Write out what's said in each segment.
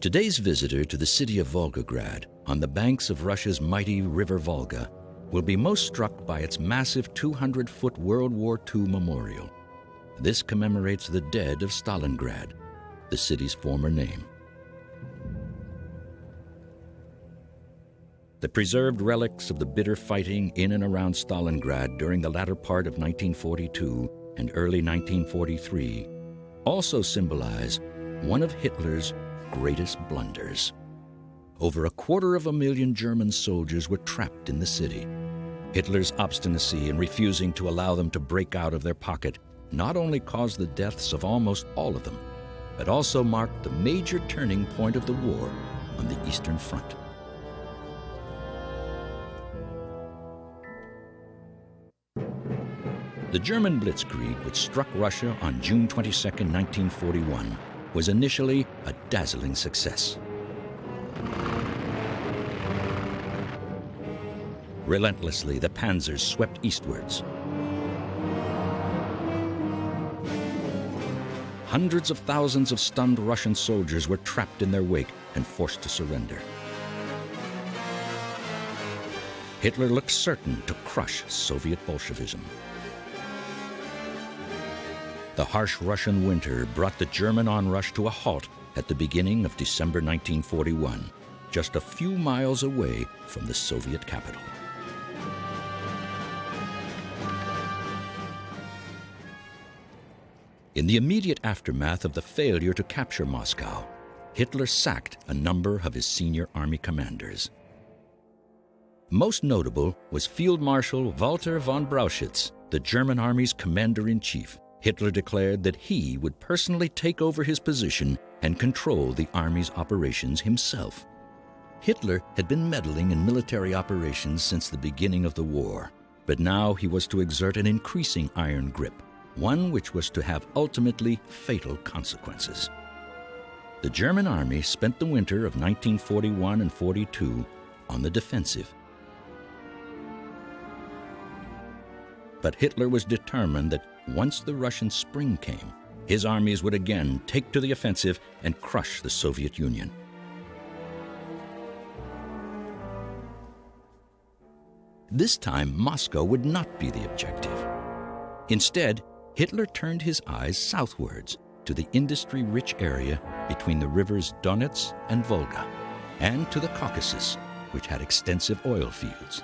Today's visitor to the city of Volgograd, on the banks of Russia's mighty river Volga, will be most struck by its massive 200-foot World War II memorial. This commemorates the dead of Stalingrad, the city's former name. The preserved relics of the bitter fighting in and around Stalingrad during the latter part of 1942 and early 1943 also symbolize one of Hitler's greatest blunders. Over 250,000 German soldiers were trapped in the city. Hitler's obstinacy in refusing to allow them to break out of their pocket not only caused the deaths of almost all of them, but also marked the major turning point of the war on the Eastern Front. The German blitzkrieg, which struck Russia on June 22, 1941, was initially a dazzling success. Relentlessly, the panzers swept eastwards. Hundreds of thousands of stunned Russian soldiers were trapped in their wake and forced to surrender. Hitler looked certain to crush Soviet Bolshevism. The harsh Russian winter brought the German onrush to a halt at the beginning of December 1941, just a few miles away from the Soviet capital. In the immediate aftermath of the failure to capture Moscow, Hitler sacked a number of his senior army commanders. Most notable was Field Marshal Walter von Brauchitsch, the German army's commander-in-chief. Hitler declared that he would personally take over his position and control the army's operations himself. Hitler had been meddling in military operations since the beginning of the war, but now he was to exert an increasing iron grip, one which was to have ultimately fatal consequences. The German army spent the winter of 1941 and 42 on the defensive. But Hitler was determined that once the Russian spring came, his armies would again take to the offensive and crush the Soviet Union. This time, Moscow would not be the objective. Instead, Hitler turned his eyes southwards to the industry-rich area between the rivers Donets and Volga, and to the Caucasus, which had extensive oil fields.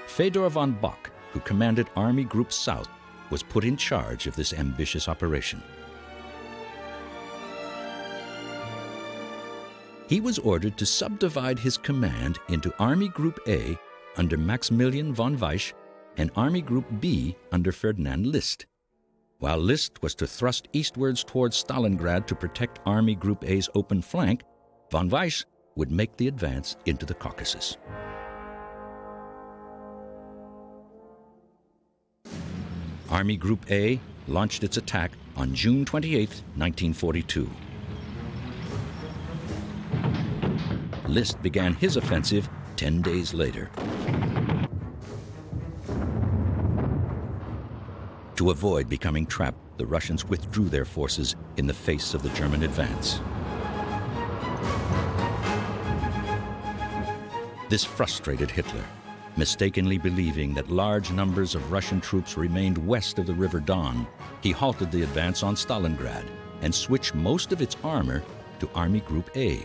Fedor von Bock, who commanded Army Group South, was put in charge of this ambitious operation. He was ordered to subdivide his command into Army Group A under Maximilian von Weiss and Army Group B under Ferdinand List. While List was to thrust eastwards towards Stalingrad to protect Army Group A's open flank, von Weiss would make the advance into the Caucasus. Army Group A launched its attack on June 28, 1942. List began his offensive 10 days later. To avoid becoming trapped, the Russians withdrew their forces in the face of the German advance. This frustrated Hitler. Mistakenly believing that large numbers of Russian troops remained west of the River Don, he halted the advance on Stalingrad and switched most of its armor to Army Group A.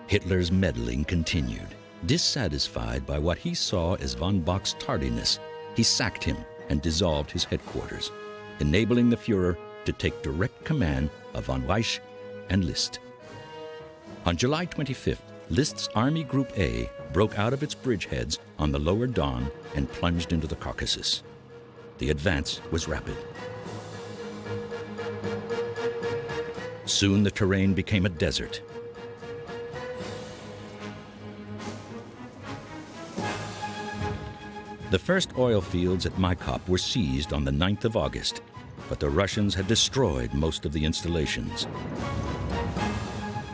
Hitler's meddling continued. Dissatisfied by what he saw as von Bock's tardiness, he sacked him and dissolved his headquarters, enabling the Führer to take direct command of von Weiss and List. On July 25th, List's Army Group A broke out of its bridgeheads on the lower Don and plunged into the Caucasus. The advance was rapid. Soon the terrain became a desert. The first oil fields at Maikop were seized on the 9th of August, but the Russians had destroyed most of the installations.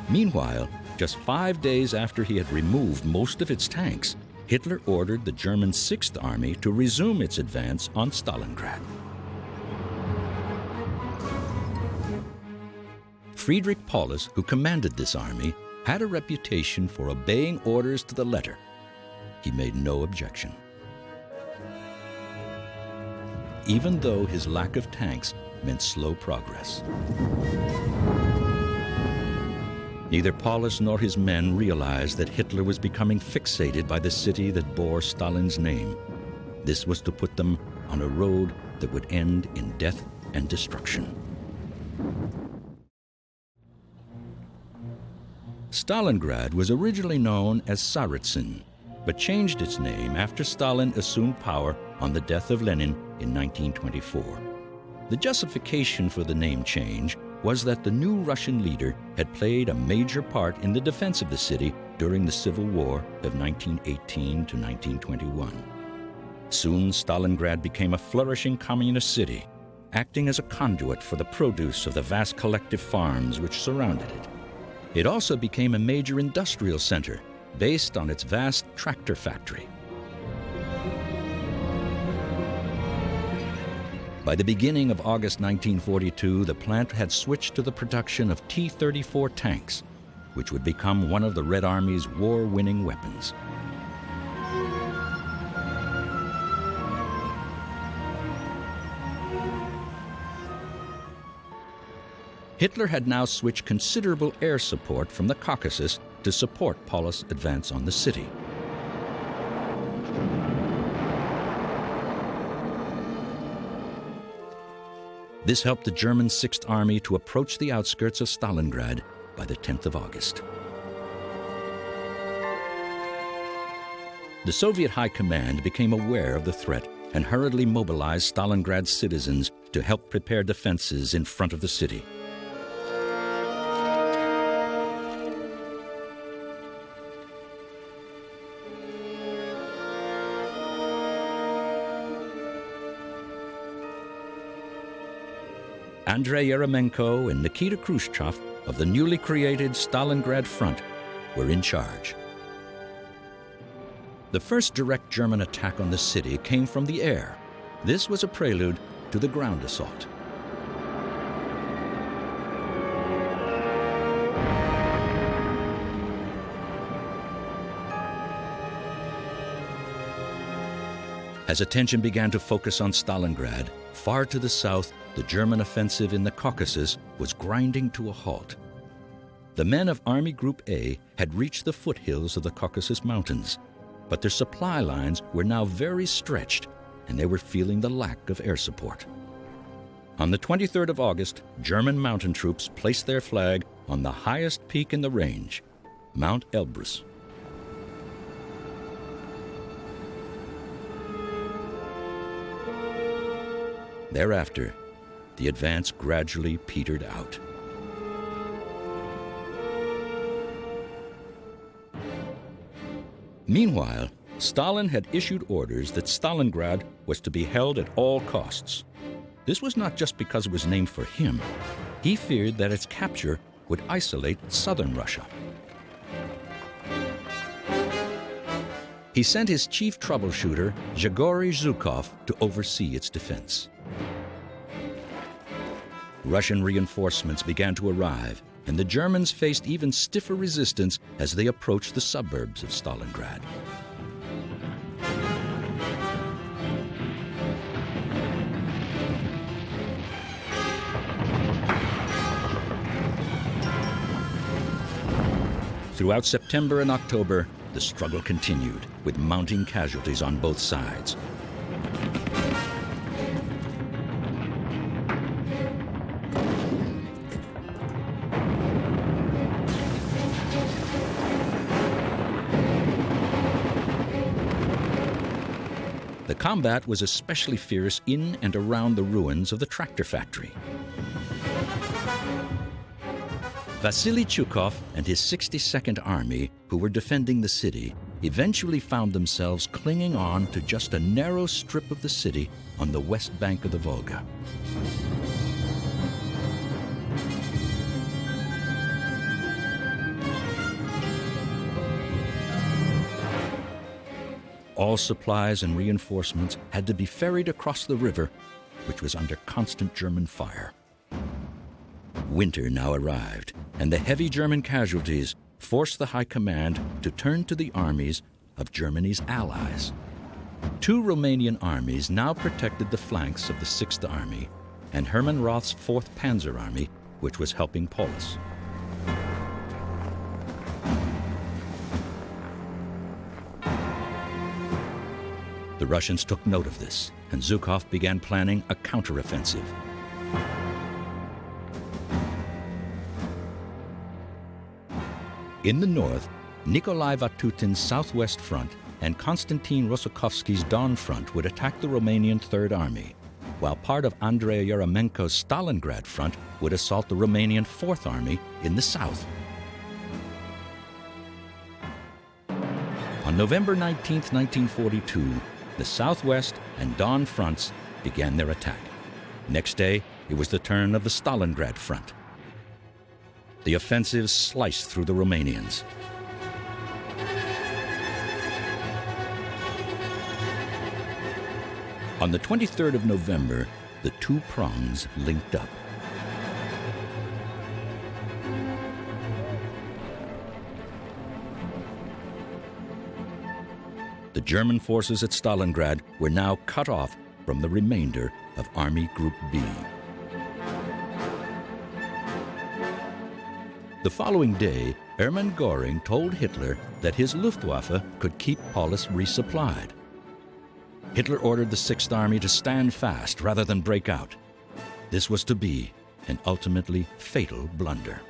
Meanwhile, just 5 days after he had removed most of its tanks, Hitler ordered the German Sixth Army to resume its advance on Stalingrad. Friedrich Paulus, who commanded this army, had a reputation for obeying orders to the letter. He made no objection. Even though his lack of tanks meant slow progress. Neither Paulus nor his men realized that Hitler was becoming fixated by the city that bore Stalin's name. This was to put them on a road that would end in death and destruction. Stalingrad was originally known as Tsaritsyn, but changed its name after Stalin assumed power on the death of Lenin in 1924. The justification for the name change was that the new Russian leader had played a major part in the defense of the city during the Civil War of 1918 to 1921. Soon, Stalingrad became a flourishing communist city, acting as a conduit for the produce of the vast collective farms which surrounded it. It also became a major industrial center based on its vast tractor factory. By the beginning of August 1942, the plant had switched to the production of T-34 tanks, which would become one of the Red Army's war-winning weapons. Hitler had now switched considerable air support from the Caucasus to support Paulus' advance on the city. This helped the German Sixth Army to approach the outskirts of Stalingrad by the 10th of August. The Soviet High Command became aware of the threat and hurriedly mobilized Stalingrad's citizens to help prepare defenses in front of the city. Andrei Yeremenko and Nikita Khrushchev of the newly created Stalingrad Front were in charge. The first direct German attack on the city came from the air. This was a prelude to the ground assault. As attention began to focus on Stalingrad, far to the south, the German offensive in the Caucasus was grinding to a halt. The men of Army Group A had reached the foothills of the Caucasus Mountains, but their supply lines were now very stretched, and they were feeling the lack of air support. On the 23rd of August, German mountain troops placed their flag on the highest peak in the range, Mount Elbrus. Thereafter, the advance gradually petered out. Meanwhile, Stalin had issued orders that Stalingrad was to be held at all costs. This was not just because it was named for him. He feared that its capture would isolate southern Russia. He sent his chief troubleshooter, Grigory Zhukov, to oversee its defense. Russian reinforcements began to arrive, and the Germans faced even stiffer resistance as they approached the suburbs of Stalingrad. Throughout September and October, the struggle continued, with mounting casualties on both sides. The combat was especially fierce in and around the ruins of the tractor factory. Vasily Chukov and his 62nd Army, who were defending the city, eventually found themselves clinging on to just a narrow strip of the city on the west bank of the Volga. All supplies and reinforcements had to be ferried across the river, which was under constant German fire. Winter now arrived, and the heavy German casualties forced the High Command to turn to the armies of Germany's allies. Two Romanian armies now protected the flanks of the Sixth Army and Hermann Roth's 4th Panzer Army, which was helping Paulus. The Russians took note of this, and Zhukov began planning a counteroffensive. In the north, Nikolai Vatutin's southwest front and Konstantin Rosokovsky's Don front would attack the Romanian Third Army, while part of Andrei Yeramenko's Stalingrad front would assault the Romanian Fourth Army in the south. On November 19, 1942, the southwest and Don fronts began their attack. Next day, it was the turn of the Stalingrad front. The offensive sliced through the Romanians. On the 23rd of November, the two prongs linked up. The German forces at Stalingrad were now cut off from the remainder of Army Group B. The following day, Hermann Göring told Hitler that his Luftwaffe could keep Paulus resupplied. Hitler ordered the Sixth Army to stand fast rather than break out. This was to be an ultimately fatal blunder.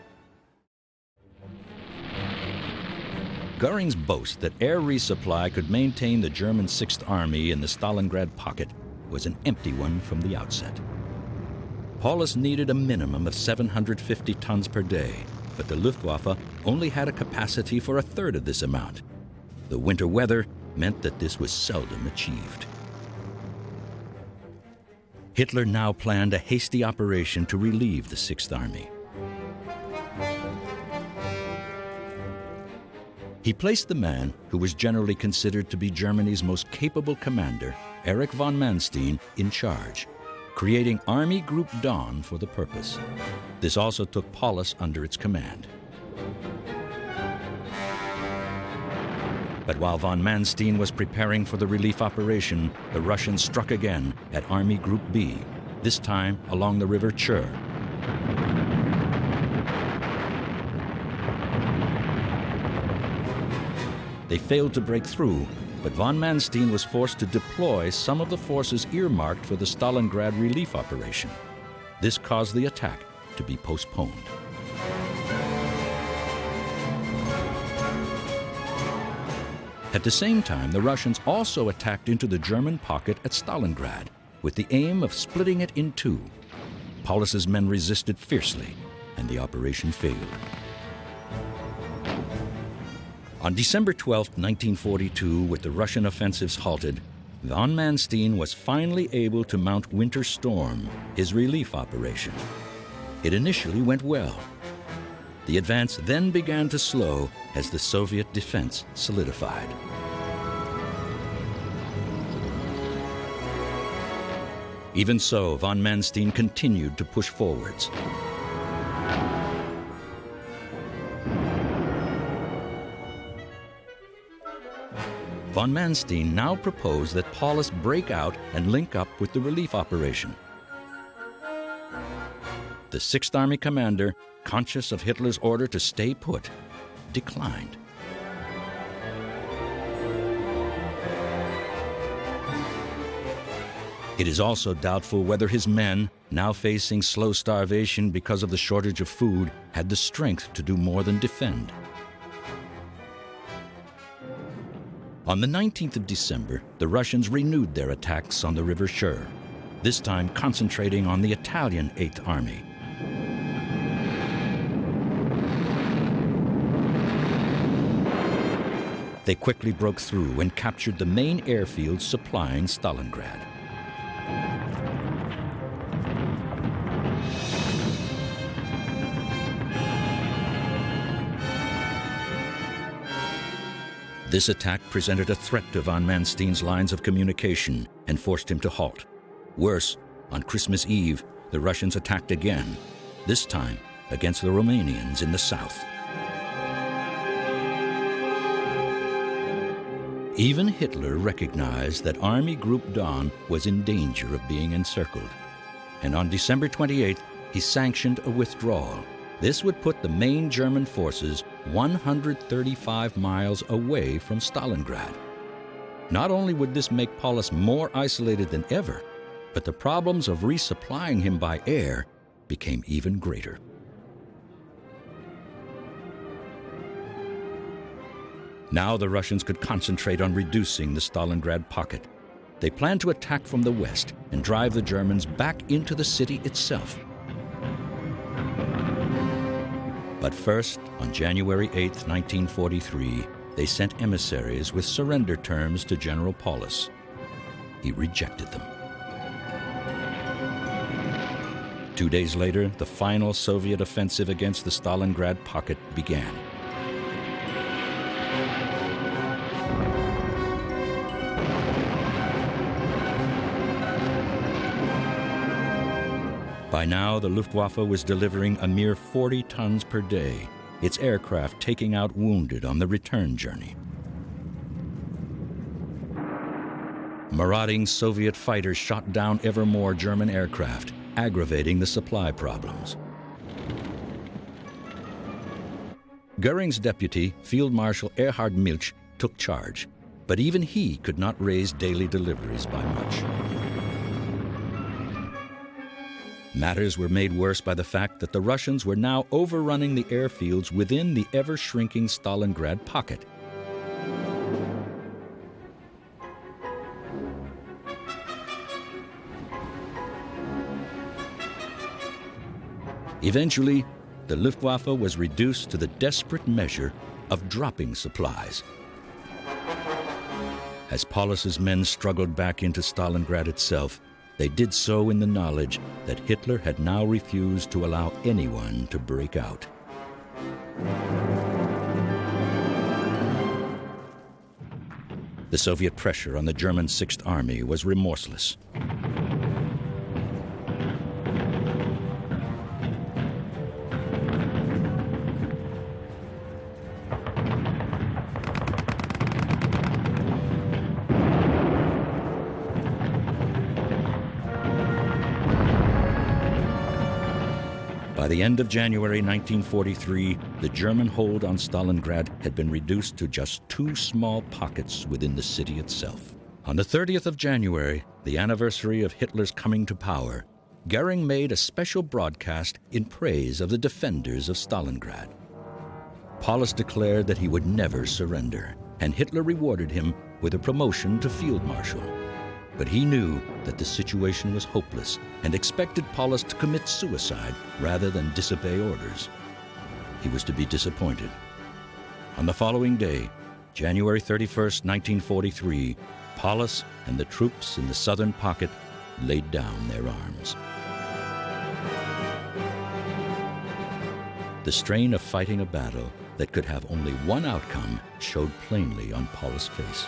Göring's boast that air resupply could maintain the German Sixth Army in the Stalingrad pocket was an empty one from the outset. Paulus needed a minimum of 750 tons per day, but the Luftwaffe only had a capacity for a third of this amount. The winter weather meant that this was seldom achieved. Hitler now planned a hasty operation to relieve the Sixth Army. He placed the man who was generally considered to be Germany's most capable commander, Erich von Manstein, in charge, creating Army Group Don for the purpose. This also took Paulus under its command. But while von Manstein was preparing for the relief operation, the Russians struck again at Army Group B, this time along the river Chur. They failed to break through, but von Manstein was forced to deploy some of the forces earmarked for the Stalingrad relief operation. This caused the attack to be postponed. At the same time, the Russians also attacked into the German pocket at Stalingrad with the aim of splitting it in two. Paulus's men resisted fiercely, and the operation failed. On December 12, 1942, with the Russian offensives halted, von Manstein was finally able to mount Winter Storm, his relief operation. It initially went well. The advance then began to slow as the Soviet defense solidified. Even so, von Manstein continued to push forwards. Von Manstein now proposed that Paulus break out and link up with the relief operation. The Sixth Army commander, conscious of Hitler's order to stay put, declined. It is also doubtful whether his men, now facing slow starvation because of the shortage of food, had the strength to do more than defend. On the 19th of December, the Russians renewed their attacks on the River Chur, this time concentrating on the Italian Eighth Army. They quickly broke through and captured the main airfield supplying Stalingrad. This attack presented a threat to von Manstein's lines of communication and forced him to halt. Worse, on Christmas Eve, the Russians attacked again, this time against the Romanians in the south. Even Hitler recognized that Army Group Don was in danger of being encircled, and on December 28th, he sanctioned a withdrawal. This would put the main German forces 135 miles away from Stalingrad. Not only would this make Paulus more isolated than ever, but the problems of resupplying him by air became even greater. Now the Russians could concentrate on reducing the Stalingrad pocket. They planned to attack from the west and drive the Germans back into the city itself. But first, on January 8, 1943, they sent emissaries with surrender terms to General Paulus. He rejected them. 2 days later, the final Soviet offensive against the Stalingrad pocket began. By now, the Luftwaffe was delivering a mere 40 tons per day, its aircraft taking out wounded on the return journey. Marauding Soviet fighters shot down ever more German aircraft, aggravating the supply problems. Goering's deputy, Field Marshal Erhard Milch, took charge, but even he could not raise daily deliveries by much. Matters were made worse by the fact that the Russians were now overrunning the airfields within the ever-shrinking Stalingrad pocket. Eventually, the Luftwaffe was reduced to the desperate measure of dropping supplies. As Paulus's men struggled back into Stalingrad itself, they did so in the knowledge that Hitler had now refused to allow anyone to break out. The Soviet pressure on the German Sixth Army was remorseless. By the end of January 1943, the German hold on Stalingrad had been reduced to just 2 small pockets within the city itself. On the 30th of January, the anniversary of Hitler's coming to power, Goering made a special broadcast in praise of the defenders of Stalingrad. Paulus declared that he would never surrender, and Hitler rewarded him with a promotion to Field Marshal. But he knew that the situation was hopeless and expected Paulus to commit suicide rather than disobey orders. He was to be disappointed. On the following day, January 31st, 1943, Paulus and the troops in the southern pocket laid down their arms. The strain of fighting a battle that could have only one outcome showed plainly on Paulus' face.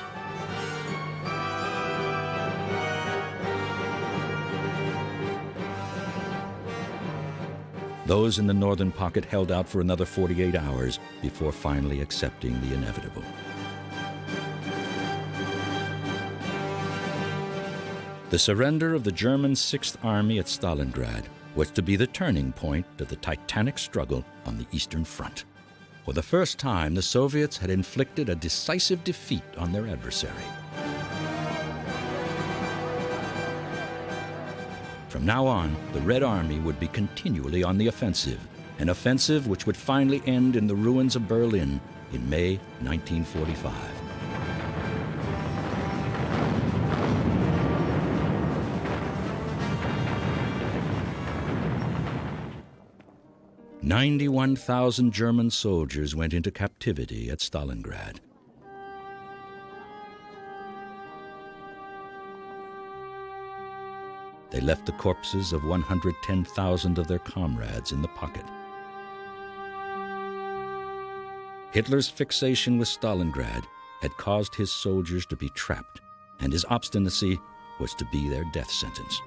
Those in the northern pocket held out for another 48 hours before finally accepting the inevitable. The surrender of the German Sixth Army at Stalingrad was to be the turning point of the titanic struggle on the Eastern Front. For the first time, the Soviets had inflicted a decisive defeat on their adversary. From now on, the Red Army would be continually on the offensive, an offensive which would finally end in the ruins of Berlin in May 1945. "91,000 German soldiers went into captivity at Stalingrad. They left the corpses of 110,000 of their comrades in the pocket. Hitler's fixation with Stalingrad had caused his soldiers to be trapped, and his obstinacy was to be their death sentence.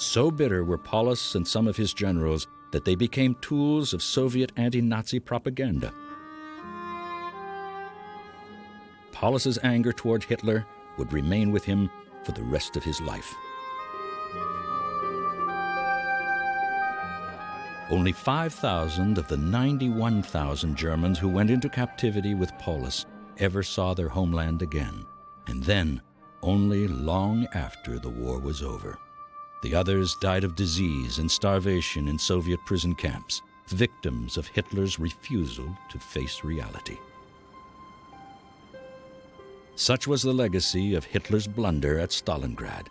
So bitter were Paulus and some of his generals that they became tools of Soviet anti-Nazi propaganda. Paulus's anger toward Hitler would remain with him for the rest of his life. Only 5,000 of the 91,000 Germans who went into captivity with Paulus ever saw their homeland again, and then only long after the war was over. The others died of disease and starvation in Soviet prison camps, victims of Hitler's refusal to face reality. Such was the legacy of Hitler's blunder at Stalingrad,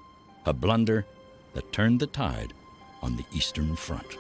a blunder that turned the tide on the Eastern Front.